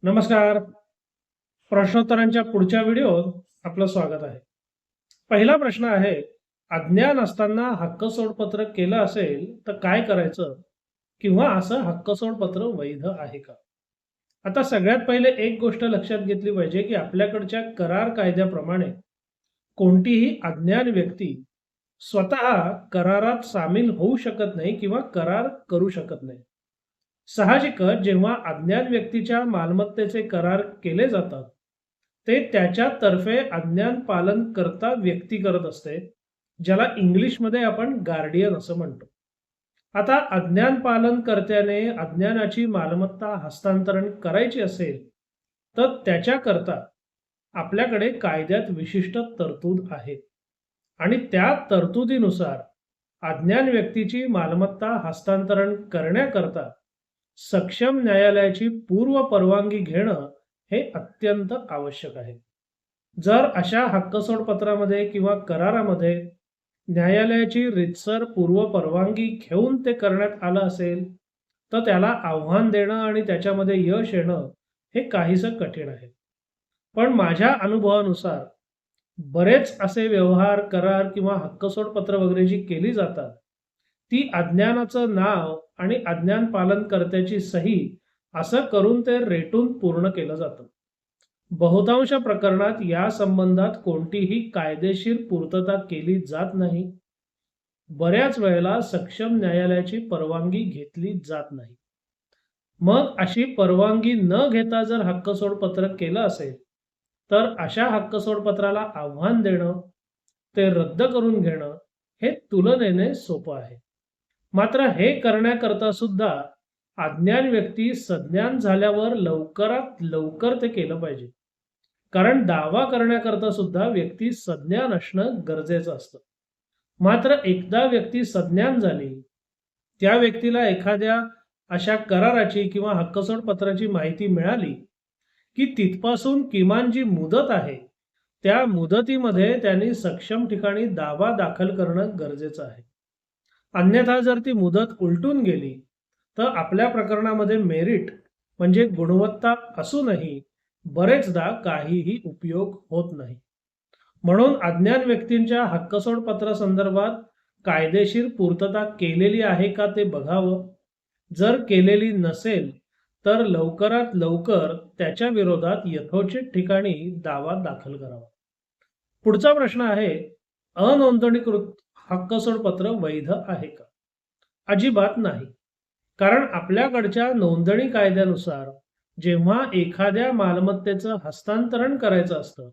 नमस्कार. प्रश्नोत्तरांच्या पुढच्या व्हिडिओत आपलं स्वागत आहे. पहिला प्रश्न आहे, अज्ञान असताना हक्कसोडपत्र केलं असेल तर काय करायचं किंवा असं हक्कसोडपत्र वैध आहे का? आता सगळ्यात पहिले एक गोष्ट लक्षात घेतली पाहिजे की आपल्याकडच्या करार कायद्याप्रमाणे कोणतीही अज्ञान व्यक्ती स्वतः करारात सामील होऊ शकत नाही किंवा करार करू शकत नाही. साहजिकच जेव्हा अज्ञान व्यक्तीच्या मालमत्तेचे करार केले जातात ते त्याच्यातर्फे अज्ञान पालन करता व्यक्ती करत असते, ज्याला इंग्लिशमध्ये आपण गार्डियन असं म्हणतो. आता अज्ञान पालन कर्त्याने अज्ञानाची मालमत्ता हस्तांतरण करायची असेल तर त्याच्याकरता आपल्याकडे कायद्यात विशिष्ट तरतूद आहे आणि त्या तरतुदीनुसार अज्ञान व्यक्तीची मालमत्ता हस्तांतरण करण्याकरता सक्षम न्यायालयाची पूर्व परवानगी घेणं हे अत्यंत आवश्यक आहे. जर अशा हक्कसोडपत्रामध्ये किंवा करारामध्ये न्यायालयाची रीतसर पूर्व परवानगी घेऊन ते करण्यात आलं असेल तर त्याला आव्हान देणं आणि त्याच्यामध्ये यश येणं हे काहीसं कठीण आहे. पण माझ्या अनुभवानुसार बरेच असे व्यवहार, करार किंवा हक्कसोडपत्र वगैरे जी केली जातात ती अज्ञानाचं नाव आणि अज्ञान पालन कर्त्याची सही असं करून ते रेटून पूर्ण केलं जातं. बहुतांश प्रकरणात या संबंधात कोणतीही कायदेशीर पूर्तता केली जात नाही. बऱ्याच वेळेला सक्षम न्यायालयाची परवानगी घेतली जात नाही. मग अशी परवानगी न घेता जर हक्कसोडपत्र केलं असेल तर अशा हक्कसोडपत्राला आव्हान देणं, ते रद्द करून घेणं हे तुलनेने सोपं आहे. मात्र हे करण्याकरता सुद्धा अज्ञान व्यक्ती सज्ञान झाल्यावर लवकरात लवकर ते केलं पाहिजे. कारण दावा करण्याकरता सुद्धा व्यक्ती सज्ञान असणं गरजेचं असतं. मात्र एकदा व्यक्ती सज्ञान झाली, त्या व्यक्तीला एखाद्या अशा कराराची किंवा हक्कसोड पत्राची माहिती मिळाली की तिथपासून किमान जी मुदत आहे त्या मुदतीमध्ये त्यांनी सक्षम ठिकाणी दावा दाखल करणं गरजेचं आहे. अन्यथा जर ती मुदत उलटून गेली तर आपल्या प्रकरणामध्ये मेरिट म्हणजे गुणवत्ता असूनही बरेचदा काहीही उपयोग होत नाही. म्हणून अज्ञान व्यक्तींच्या हक्कसोड पत्र संदर्भात कायदेशीर पूर्तता केलेली आहे का ते बघावं. जर केलेली नसेल तर लवकरात लवकर त्याच्या विरोधात यथोचित ठिकाणी दावा दाखल करावा. पुढचा प्रश्न आहे, अनोंदणीकृत हक्कसोड पत्र वैध आहे का? अजिबात नाही. कारण आपल्याकडच्या नोंदणी कायद्यानुसार जेव्हा एखाद्या मालमत्तेचं हस्तांतरण करायचं असतं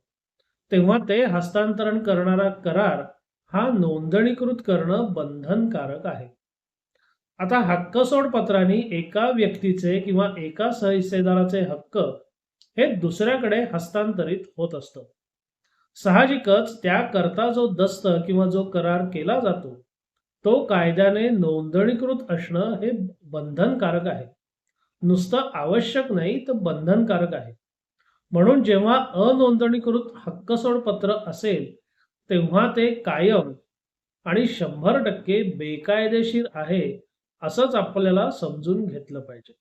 तेव्हा ते हस्तांतरण करणारा करार हा नोंदणीकृत करणं बंधनकारक आहे. आता हक्कसोड पत्रांनी एका व्यक्तीचे किंवा एका सहिस्सेदाराचे हक्क हे दुसऱ्याकडे हस्तांतरित होत असतं. साहजिकच त्याकरता जो दस्त किंवा जो करार केला जातो तो कायद्याने नोंदणीकृत असणं हे बंधनकारक आहे. नुसतं आवश्यक नाही तर बंधनकारक आहे. म्हणून जेव्हा अनोंदणीकृत हक्कसोड पत्र असेल तेव्हा ते कायम आणि 100% बेकायदेशीर आहे असंच आपल्याला समजून घेतलं पाहिजे.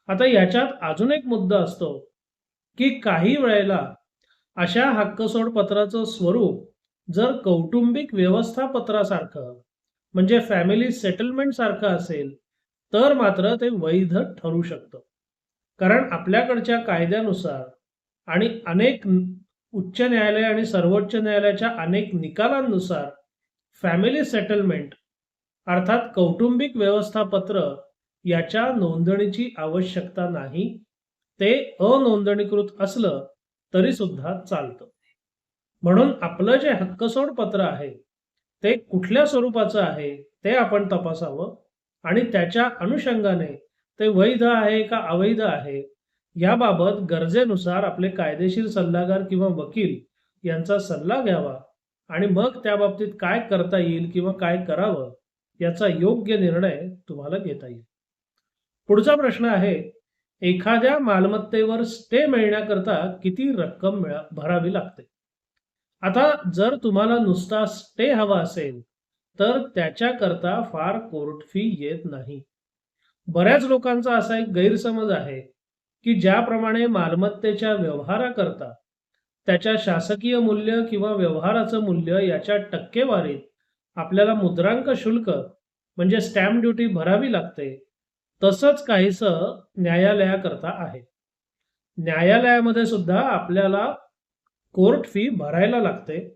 आता याच्यात अजून एक मुद्दा असतो की काही वेळेला अशा हक्कसोड पत्राचं स्वरूप जर कौटुंबिक व्यवस्थापत्रासारखं म्हणजे फॅमिली सेटलमेंट सारखं असेल तर मात्र ते वैध ठरू शकतं. कारण आपल्याकडच्या कायद्यानुसार आणि अनेक उच्च न्यायालय आणि सर्वोच्च न्यायालयाच्या अनेक निकालांनुसार फॅमिली सेटलमेंट अर्थात कौटुंबिक व्यवस्थापत्र याच्या नोंदणीची आवश्यकता नाही. ते अनोंदणीकृत असलं तरी सुद्धा चालतं. म्हणून आपलं जे हक्कसोड पत्र आहे ते कुठल्या स्वरूपाचं आहे ते आपण तपासावं आणि त्याच्या अनुषंगाने ते वैध आहे का अवैध आहे याबाबत गरजेनुसार आपले कायदेशीर सल्लागार किंवा वकील यांचा सल्ला घ्यावा आणि मग त्या बाबतीत काय करता येईल किंवा काय करावं याचा योग्य निर्णय तुम्हाला घेता येईल. पुढचा प्रश्न आहे, एखाद्या मालमत्तेवर स्टे मिळण्याकरता किती रक्कम भरावी लागते? आता जर तुम्हाला नुसता स्टे हवा असेल तर त्याच्याकरता फार कोर्ट फी येत नाही. बऱ्याच लोकांचा असा एक गैरसमज आहे की ज्याप्रमाणे मालमत्तेच्या व्यवहाराकरता त्याच्या शासकीय मूल्य किंवा व्यवहाराचं मूल्य याच्या टक्केवारीत आपल्याला मुद्रांक शुल्क म्हणजे स्टॅम्प ड्युटी भरावी लागते, तसंच काहीसं न्यायालयाकरता आहे. न्यायालयामध्ये सुद्धा आपल्याला कोर्ट फी भरायला लागते.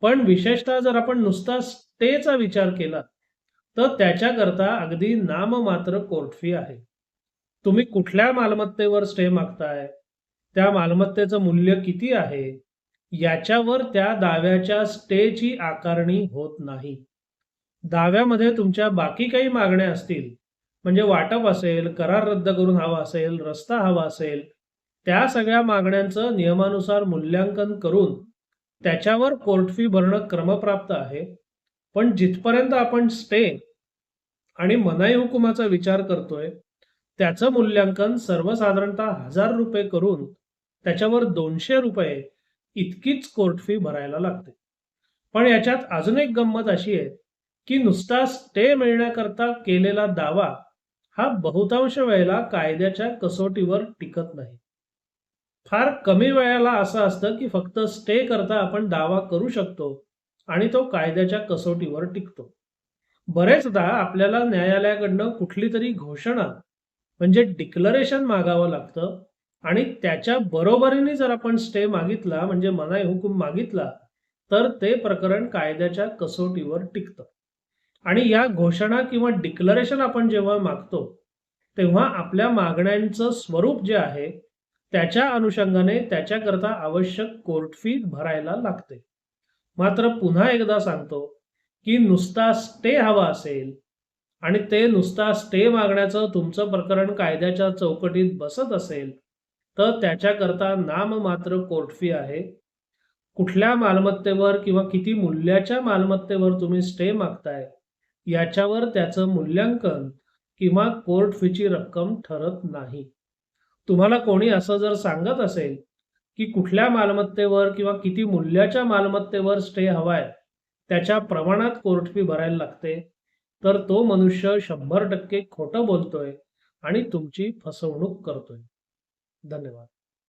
पण विशेषतः जर आपण नुसता स्टेचा विचार केला तर त्याच्याकरता अगदी नाममात्र कोर्ट फी आहे. तुम्ही कुठल्या मालमत्तेवर स्टे मागताय, त्या मालमत्तेचं मूल्य किती आहे, याच्यावर त्या दाव्याच्या स्टेची आकारणी होत नाही. दाव्यामध्ये तुमच्या बाकी काही मागण्या असतील, म्हणजे वाटप असेल, करार रद्द करून हवा असेल, रस्ता हवा असेल, त्या सगळ्या मागण्यांचं नियमानुसार मूल्यांकन करून त्याच्यावर कोर्ट फी भरणं क्रमप्राप्त आहे. पण जिथपर्यंत आपण स्टे आणि मनाई हुकुमाचा विचार करतोय त्याचं मूल्यांकन सर्वसाधारणतः ₹1000 करून त्याच्यावर ₹200 इतकीच कोर्ट फी भरायला लागते. पण याच्यात अजून एक गंमत अशी आहे की नुसता स्टे मिळण्याकरता केलेला दावा हा बहुतांश वेळेला कायद्याच्या कसोटीवर टिकत नाही. फार कमी वेळेला असं असतं की फक्त स्टे करता आपण दावा करू शकतो आणि तो कायद्याच्या कसोटीवर टिकतो. बरेचदा आपल्याला न्यायालयाकडनं कुठली तरी घोषणा म्हणजे डिक्लरेशन मागावं लागतं आणि त्याच्या बरोबरीने जर आपण स्टे मागितला म्हणजे मनाई हुकूम मागितला तर ते प्रकरण कायद्याच्या कसोटीवर टिकतं. आणि या घोषणा किंवा डिक्लरेशन आपण जेव्हा मागतो तेव्हा आपल्या मागण्यांचं स्वरूप जे आहे त्याच्या अनुषंगाने त्याच्याकरता आवश्यक कोर्ट फी भरायला लागते. मात्र पुन्हा एकदा सांगतो की नुसता स्टे हवा असेल आणि ते नुसता स्टे मागण्याचं तुमचं प्रकरण कायद्याच्या चौकटीत बसत असेल तर त्याच्याकरता नाममात्र कोर्ट फी आहे. कुठल्या मालमत्तेवर किंवा किती मूल्याच्या मालमत्तेवर तुम्ही स्टे मागताय याच्यावर त्याचं मूल्यांकन किंवा कोर्ट फीची रक्कम ठरत नाही. तुम्हाला कोणी असं जर सांगत असेल की कुठल्या मालमत्तेवर किंवा किती मूल्याच्या मालमत्तेवर स्टे हवाय त्याच्या प्रमाणात कोर्ट फी भरायला लागते तर तो मनुष्य 100% खोटं बोलतोय आणि तुमची फसवणूक करतोय. धन्यवाद.